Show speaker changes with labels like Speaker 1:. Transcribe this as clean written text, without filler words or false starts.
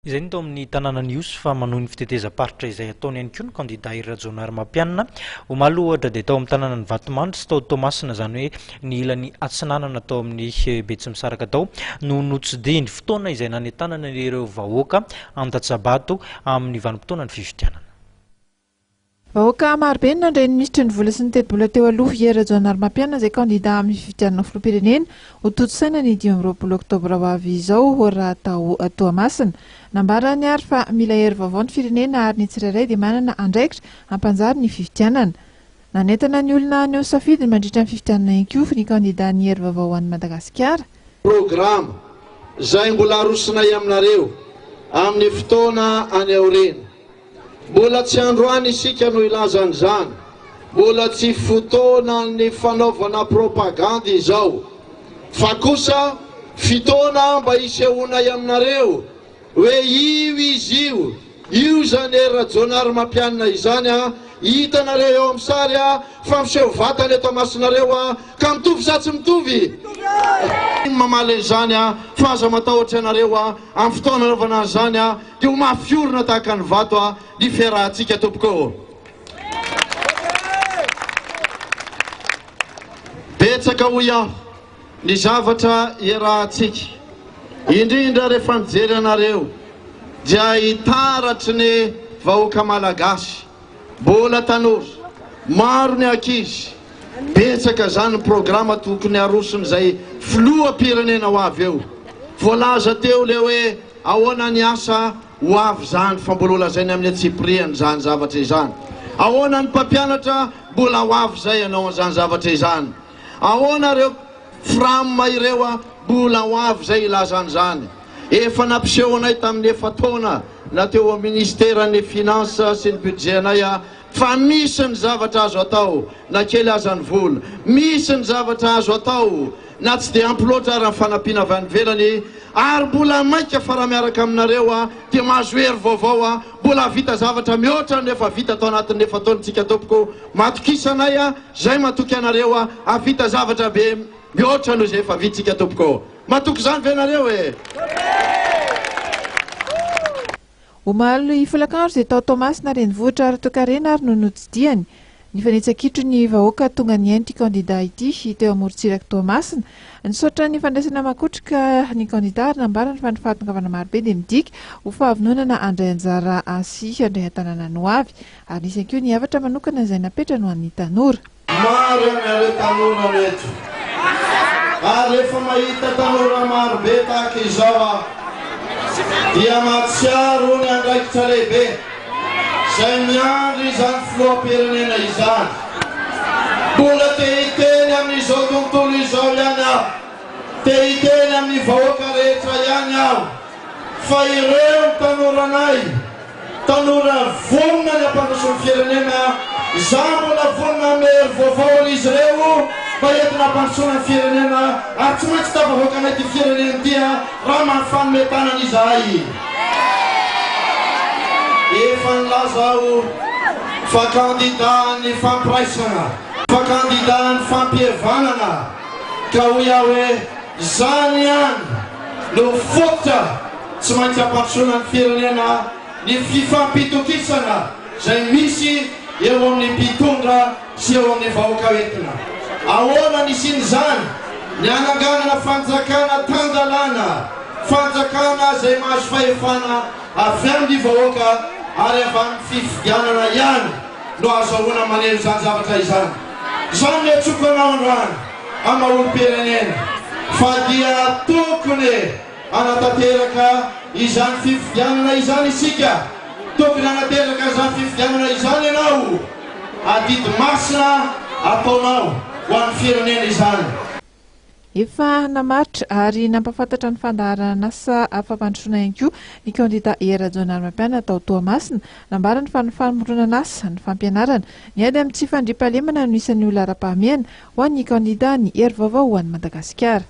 Speaker 1: Izay ny tao amin'ny tanànan'ny fa Manohy ny fitetezam-paritra izay ataony ihany koa ny kandida Hery Rajaonarimampianina. Omaly ohatra dia tao amin'ny tanànan'ny Vatomandry sy tao Toamasina, izany hoe ny ilan'ny atsinanana tao amin'ny Betsimisaraka tao no notsidihiny. Fotoana izay nanentanana ireo vahoaka handrotsa-bato amin'ny vanim-potoana ny fifidianana.
Speaker 2: Vahoaka marobe no nandray ny ministra ny vola sy ny teti-bola teo aloha Hery Rajaonarimampianina izay kandida amin'ny fifidianana filoham-pirenena ho toto-tsaina ny 12 oktobra ho avy izao raha Toamasina. Nambarany ary fa mila hery vaovao ny firenena ary ny tsirairay dia manana andraikitra hampanjary ny fifidianana. Nanentana ny olona ny safidy mandritra ny fifidianana ihany koa ny kandida ny hery vaovao an'i Madagasikara.
Speaker 3: Programa izay mbola arosinay aminareo amin'ny fotoana any aoriana. Mbola tsy androany isika no ilazan'izany, mbola tsy fotoana ny fanaovana propaganda izao, fa kosa fotoana mba isehoanay aminareo hoe io zany Hery Rajaonarimampianina izany hitanareo eo amin'ny sary fa miseho vatany eto masinareo ka mitovy sa tsy mitovy. Mamaly izany fa aza matahotra anareo amin'ny fotoana anaovana izany dia ho mafiorina tahaka ny vato ny fiarahantsika tompoko. Betsaka hoy aho ny zavatra iarahantsika, indrindra rehefa mijery anareo dia hitaratry ny vahoaka malagasy, mbola tanora, maro ny ankizy. Betsaka zany ny programa tokony arosony izay filoham-pirenena ho avy eo. Voalaza teo le hoe ahoana ny asa ho avy zany, fa mbola lazainy amin'ny atsipriany zany zavatra izany. Ahoana ny mpampianatra mbola ho avy zay ianao an'izany zavatra izany. Ahoana reo framma ireo mbola ho avy zay ilazan'izany. Efa nampiseho anay tamin'ny efa taona na teo amin'ny ministeran'ny finansa sy ny budget anay fa misy ny zavatra azo atao na kely azany vola, misy ny zavatra azo atao na tsy dia ampy loatra raha ny fanampiana avy any ivelany, ary mbola maika fa raha miaraka aminareo dia mahazo hery vaovao mbola vita zavatra mihoatra nefa vita tao anatin'ny efa taonantsika tompoko. Matokisanay zay matoky anareo avita zavatra be mihoatra noho izay efa vitsika tompoko. Matoky zany ve nareo e?
Speaker 2: Omaly folakandro izay tao Toamasina renivohitra Tokarena ary no notsidihiny. Ny fanitsakitro ny vahoaka tonga ny enti kandida ity teo amorontsiraka Toamasina. Nisaotra ny fandraisana makotrika ny kandida ary nambarany fa ny fahatongavana marobe dia midika ho fahavononana handray anjara sy handray an-tanàna ho avy, ary nisy koa ny havatra manokana izay napetra no an'ny tanora.
Speaker 3: Maro aminareo tanora reto, ary rehefa mahita tanora marobe tahaka izao dia mahatsiaro ny andraikitra lehibe izay miandry izany filoham-pirenena izany. Mbola te hiteny amin'izao tontolo izao ihany aho, te hiteny amin'ny vahoaka rehetra ihany aho, fa ireo tanoranay, tanora vonona ny ampandroso ny firenena, izany mbola vonona amin'ny hery vaovao izy ireo mba entina ampandrosoana ny firenena, ary tsy maintsy tavavoaka anay ty firenena ity raha manfanometana an'izahay. Efa nilazao fa kandida ny fampiraisana, fa kandida ny fampihevanana, ka hoy aho hoe zany ihany no fototra tsy maintsy ampandrosoana ny firenena, ny fifampitokisana izay misy eo amin'ny mpitondra sy eo amin'ny vahoaka entina. Ahoana nisin'izany ny ananganana fanjakana tandalana, fanjakana izay mahazo fahefana avy amin'ny vahoaka ary avy amin'ny fifidianana ihany no azahoana maneno izany zavatra izany. Izany ny atsoko anao androany amin'ny olo-pirenena, fa dia tokony anatanteraka izany fifidianana izany isika, tokony anatanteraka izany fifidianana izany ianao, adidy masina ataonao ho an'ny firenena izany.
Speaker 2: Efa namaritra ary nampafantatra ny fandaharana asa fampandrosoana ihany koa ny kandida Hery Rajaonarimampianina tao Toamasina. Nambarany fa ny famoronana asa, ny fampianarana, ny ady amin'ny tsy fandriam-pahalemana no isan'ny olona ara-pahamehana ho an'ny kandida ny hery vaovao ho an'i Madagasikara.